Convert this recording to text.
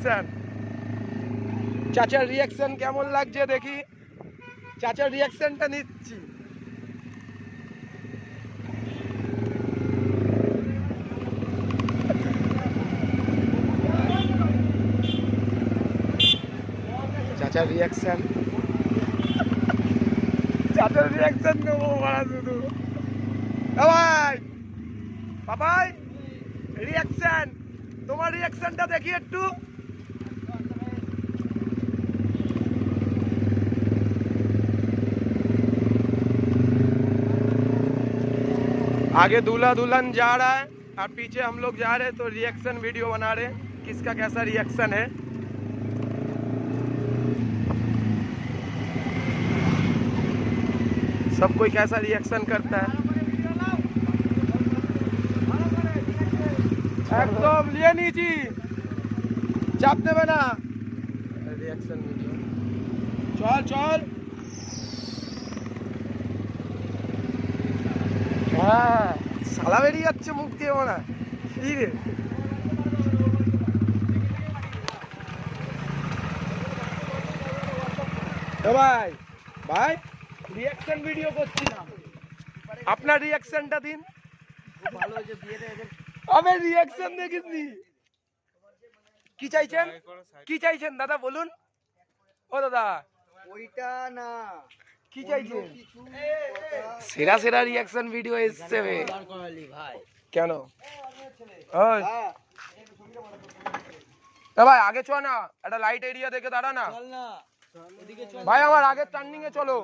Reaction, চাচার reaction কেমন লাগছে দেখি। চাচার রিয়াকশনটা নিচ্ছি। চাচার রিয়াকশন, চাচার রিয়াকশন নেবো মারা শুধু। ভাই বাবাই রিয়াকশন, তোমার রিয়াকশনটা দেখি একটু। आगे दूल्हा दुल्हन जा रहा है और पीछे हम लोग जा रहे हैं, तो रिएक्शन वीडियो बना रहे हैं, किसका कैसा रिएक्शन है। सब कोई कैसा रिएक्शन करता है। एकदम लिए नीची चाप देवे ना रिएक्शन वीडियो। चल चल হ্যাঁ শালা বেরিয়ে যাচ্ছে মুখ দিয়ে মনে হয়। রে ভাই ভাই রিঅ্যাকশন ভিডিও করছি না, আপনার রিঅ্যাকশনটা দিন। ভালো হয়েছে বিয়েতে এদের আবে রিঅ্যাকশন দেখিসনি। কি চাইছেন, কি চাইছেন দাদা বলুন। ও দাদা ওইটা না, কি চাইছেন? সেরা সেরা রিঅ্যাকশন ভিডিও এসছে ভাই। কেন ভাই আগে চ না, একটা লাইট এরিয়া দেখে দাঁড়া না ভাই, আমার আগের টার্নিং এ চলো।